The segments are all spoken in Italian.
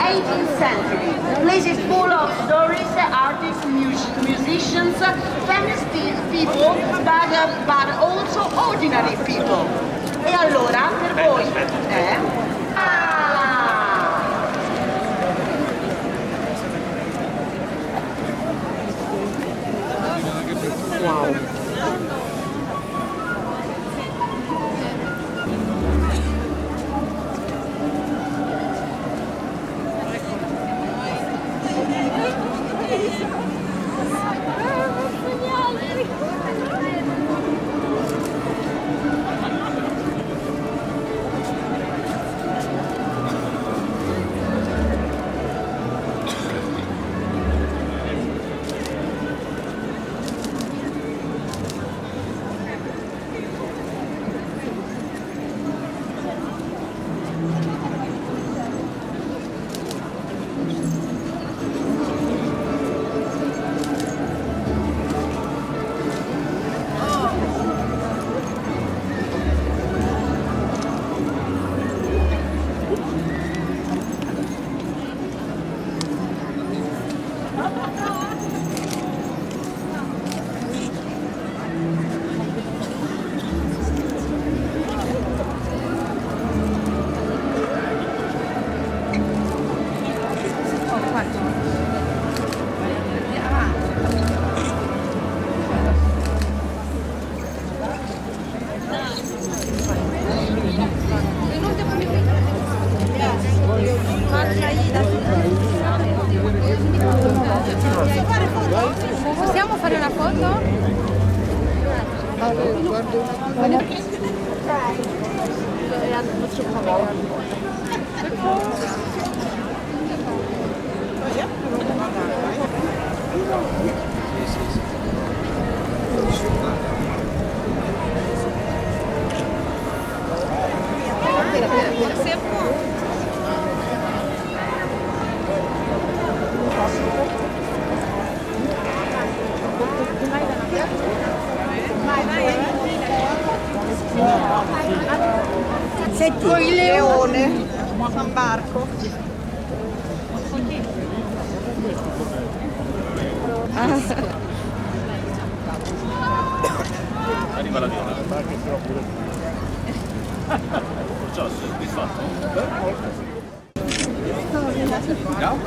18th century. The place is full of stories, artists, musicians, famous people, but also ordinary people. E allora, per voi, Wow. Possiamo fare una foto? Guardo Senti, il leone, San Barco. Arriva la viola. Ciao, sei soddisfatto? No?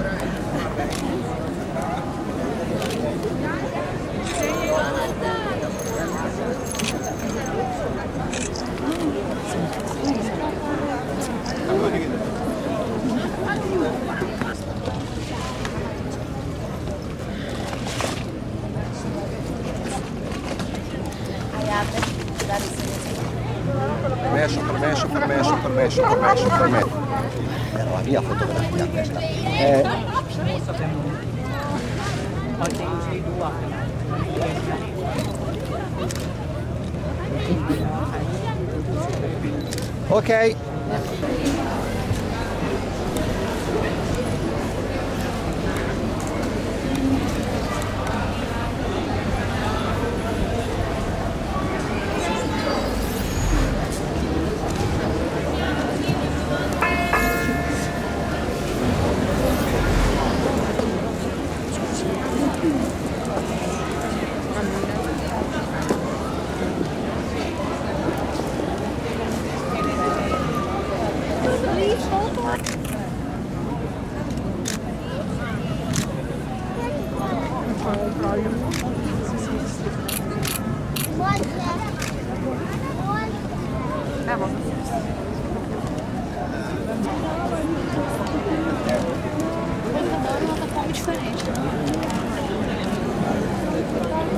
Permesso. Era la mia fotografia questa. Ok.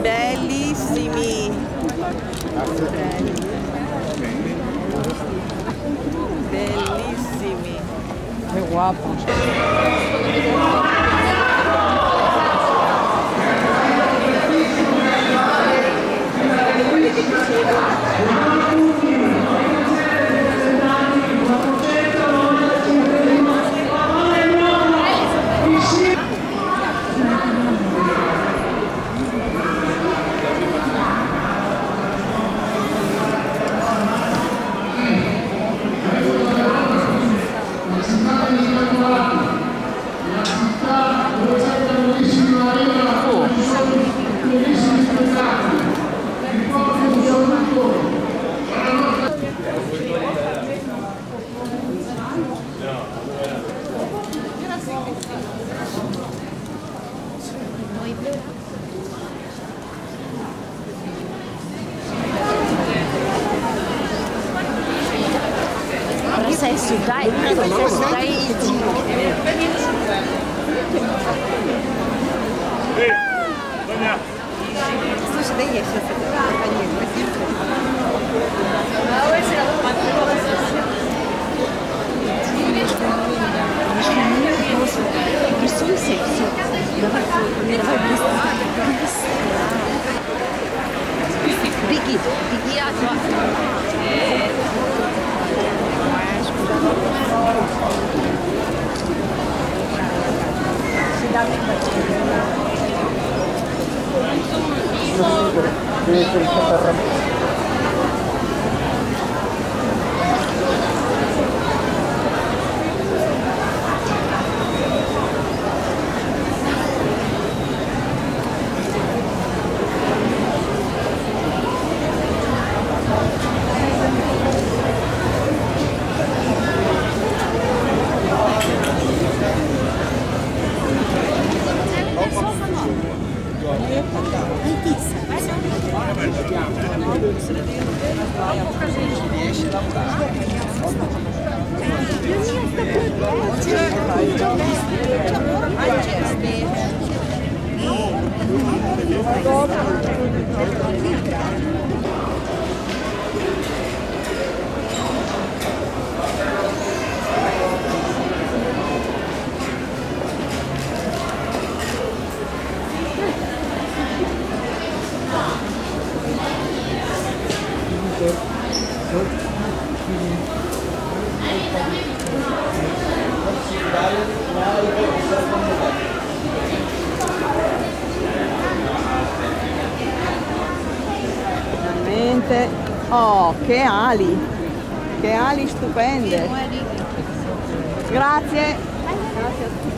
Bellissimi. Bellissimi. Che guapo. Dai, Слушай, да я сейчас это конечно. рисуйся и все. Давай, давай быстро. Беги, беги от вас. Veramente. Oh, che ali stupende. Grazie. Grazie a tutti.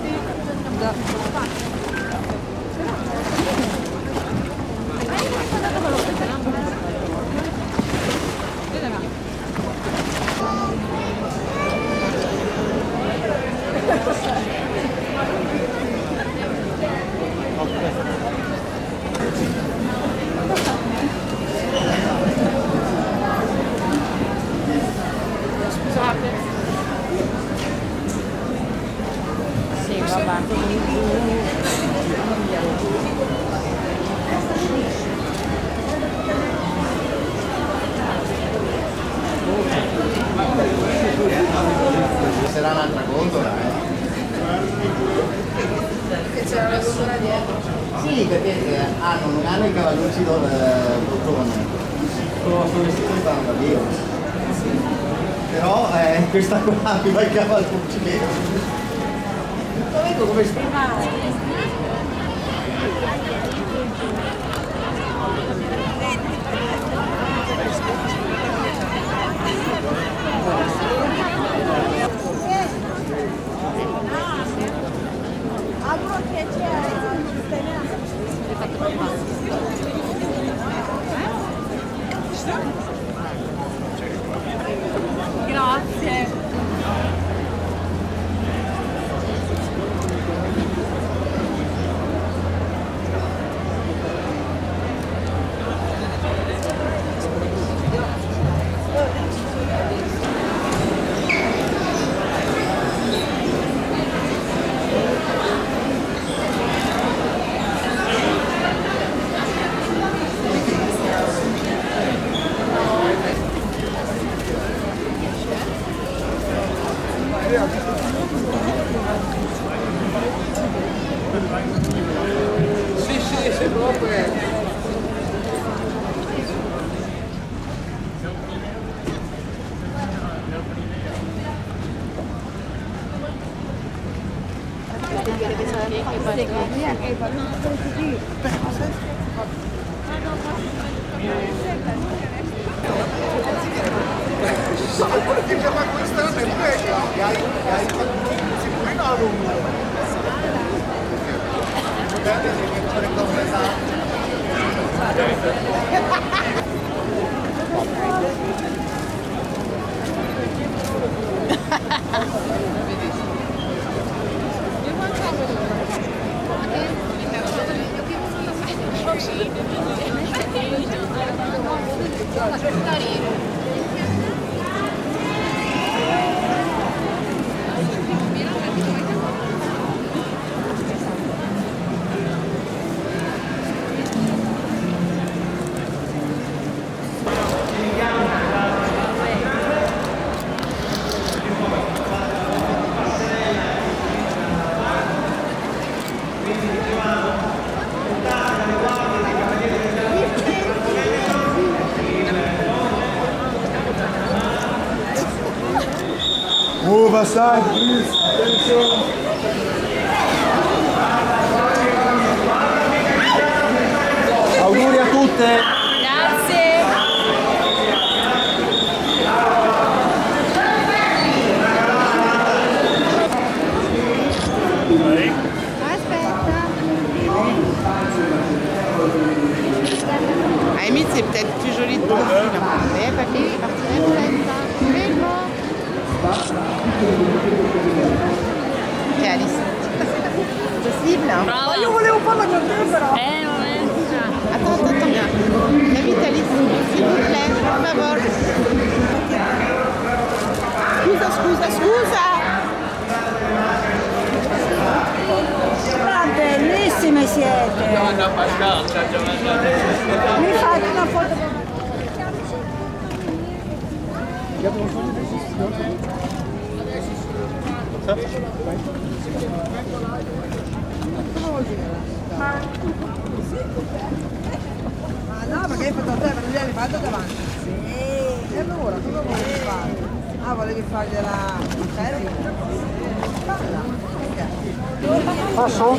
Sì, vabbè. Sarà un'altra gondola, C'era la gondola dietro. Sì, perché non hanno i cavallucci del bottone. Sono vestiti in banda via. Però questa qua aveva i cavallucci dentro. Lo vedo come sta. Grazie. other side, please. Attention. Auguri a tutte. Grazie. Amy, c'est peut-être plus joli de profil. Eh, papy, Ok, Alice. Possible? Brava. Io volevo farla con te però. Non è. Attends. Invite Alice, s'il vous plaît, per favore. Scusa. Bellissime siete! Mi fate una foto? Ah no, perché hai fatto te, non gli hai fatto davanti. Sì. E allora, cosa volevi fare? Ah, volevi fargliela serie? Posso?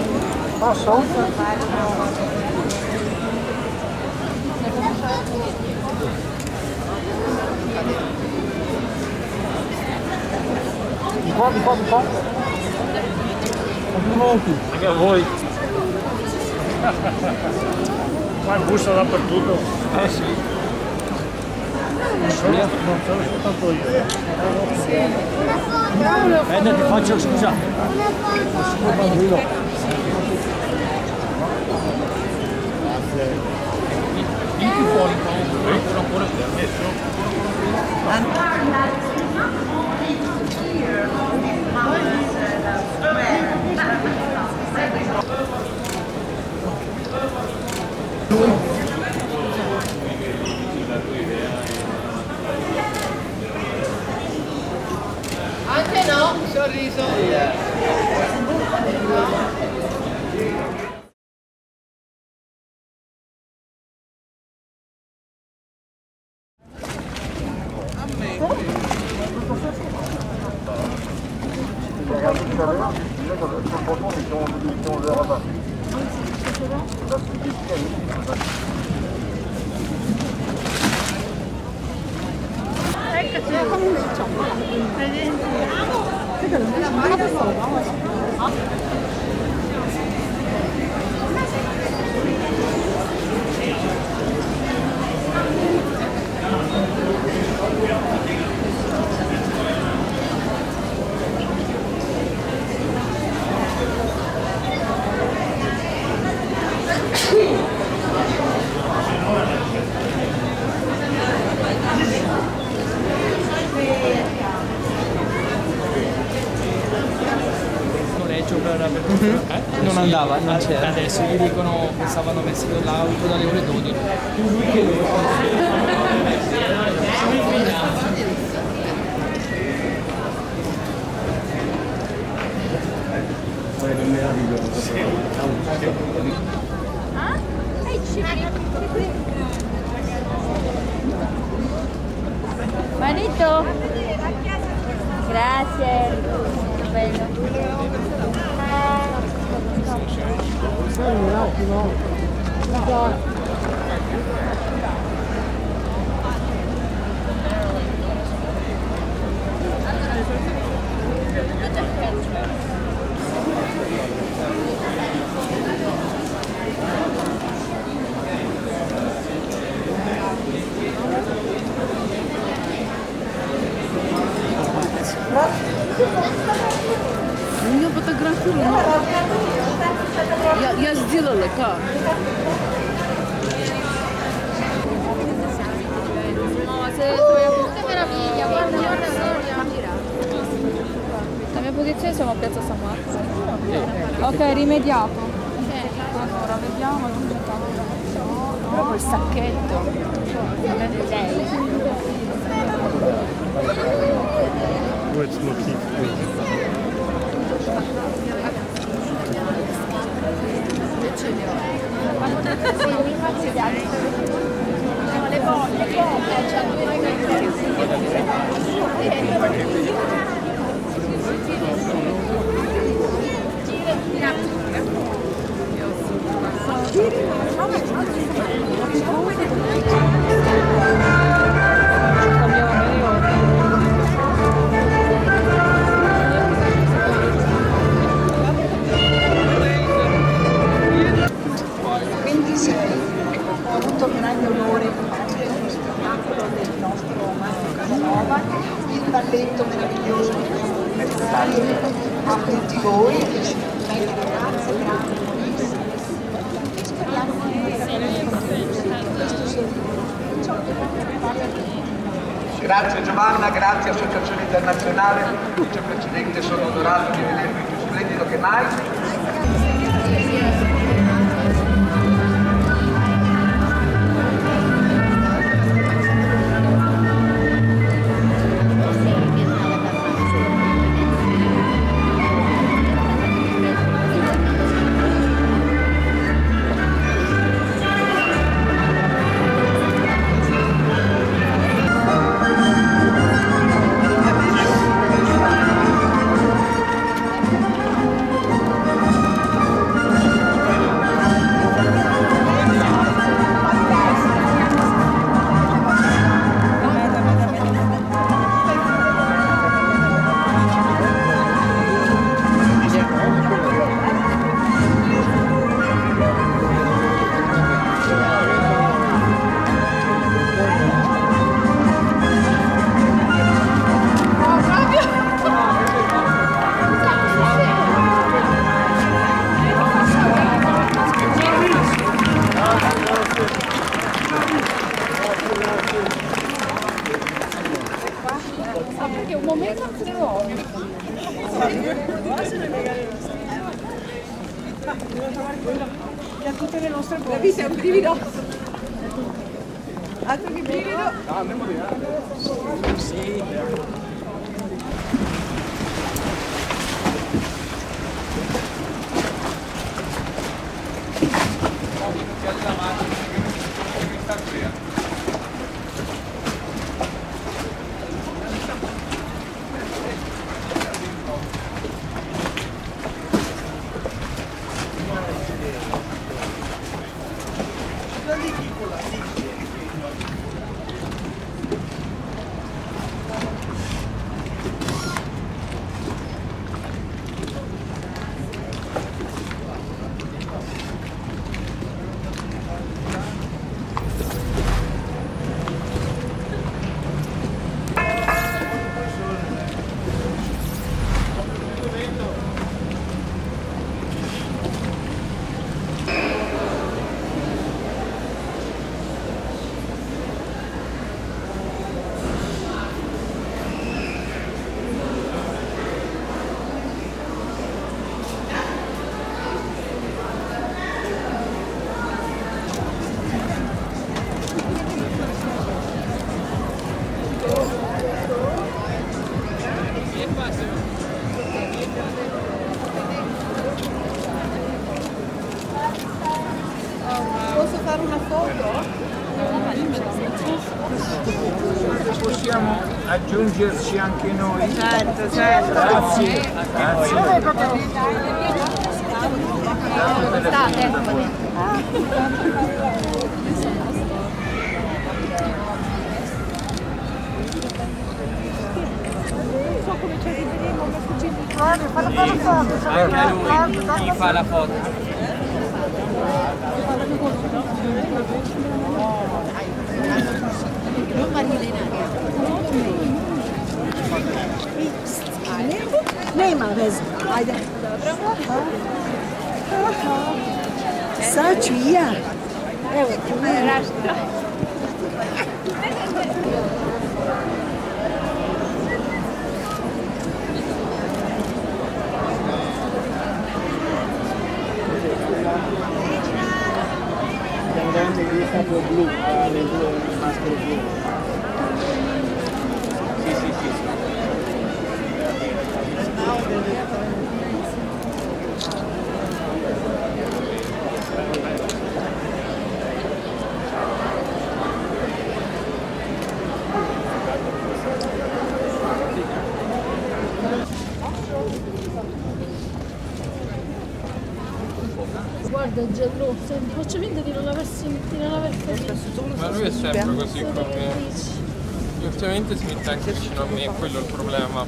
Di qua. Complimenti. Anche a voi. Qua il busto dappertutto. Sì. Non sono soltanto io. Ti faccio scusa. Vieni fuori un ancora permesso. Anche no, sorriso. Non andava, non c'era. Adesso gli dicono che stavano messi l'auto dalle ore 12. Manito. Grazie. Che bello. Un attimo. Меня фотографировали. Я сделала как? Che meraviglia, guarda. La mia posizione siamo a Piazza San Marco. Ok, rimediato. Allora, vediamo. Proprio il sacchetto. Let's look Le bolle, il balletto meraviglioso di questo anniversario a tutti voi, belle ragazze, grandi, bravissime, e speriamo che questo sia ciò che Grazie Giovanna, grazie Associazione Internazionale, vicepresidente, sono onorato di vedervi più splendido che mai. Perché un momento non credo. Che ha tutte le nostre cose. La vita è un brivido. Altro che brivido. Posso fare una foto? Possiamo aggiungerci anche noi. Certo, certo. Grazie. Grazie. Anche a lui, chi fa la foto. Neymar Saçıya. Evet. Devi stato blu, le due maschere blu. Sì, sì, sì. Guarda il giallo, faccio finta di non aver capito. Ma lui è sempre così con me. Ultimamente si mette anche vicino a me, quello è il problema.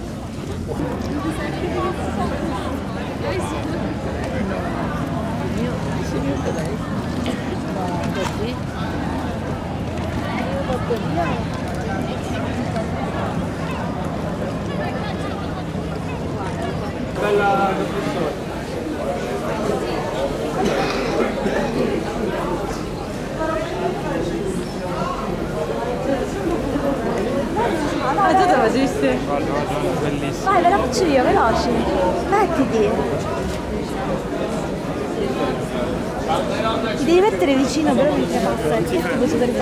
Tu te lo esiste? Bellissimo. Vai, ve la faccio io, veloce. Mettiti. Ti devi mettere vicino, però mi passa. Chi è questo del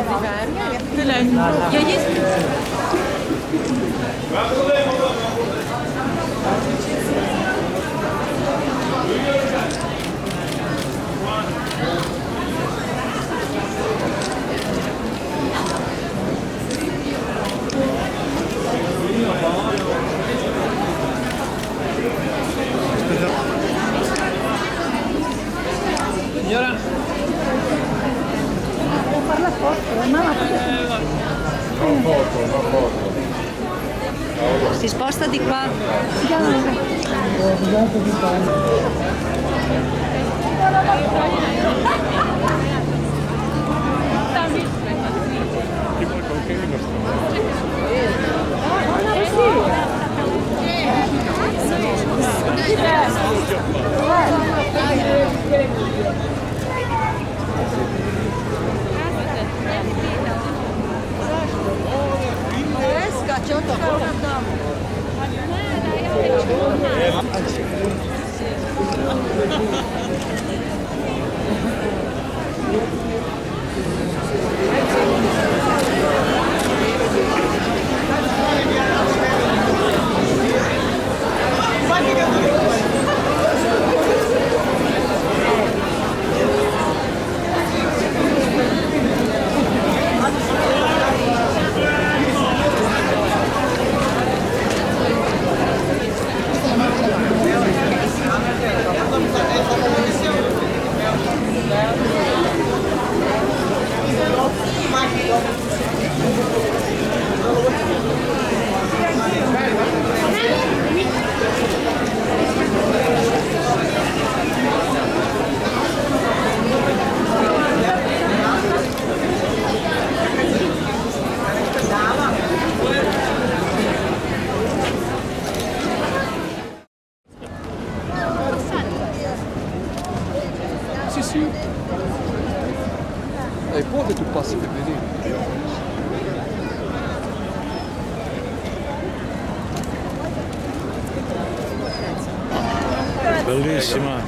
Signora? Devo farla forte, mamma. Si sposta di qua. Sì. È qua che tu passi per vedere. Bellissima.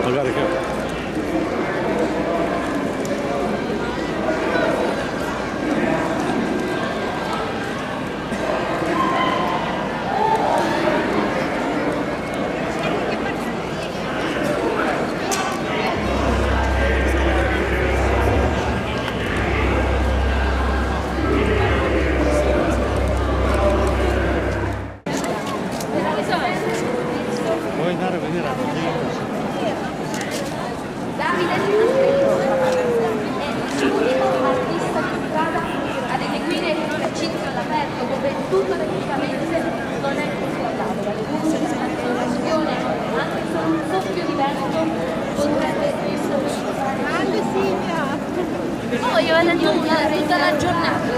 Magari che... Vuoi andare a vedere la Davide è l'unico artista che vada ad eseguire un esercizio all'aperto dove tutto tecnicamente non è controllato. La demonstrazione, anche solo un soffio di vento, potrebbe grande Silvia! Oh, io vado a giocare tutta la giornata,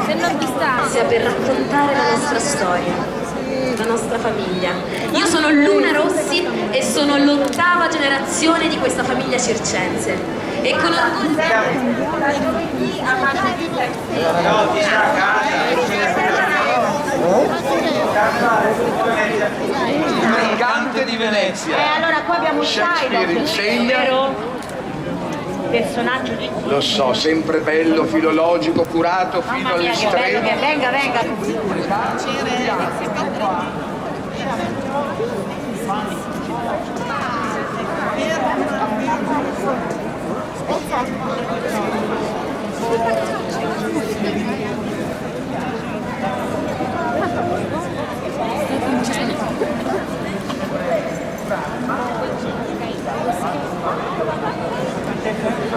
se non ti sta. Per raccontare la nostra storia. La nostra famiglia. Io sono Luna Rossi e sono l'8ª generazione di questa famiglia circense. E con orgoglio Il Mercante di Venezia. Allora qua abbiamo Shakespeare insegna. vero? Personaggio di... Lo so, sempre bello, filologico, curato fino alle streghe. Venga.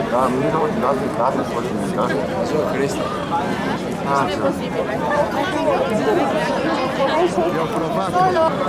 Da, mi sono girato in casa, poi in casa. Solo questo. Ah, non è possibile. Io ho provato.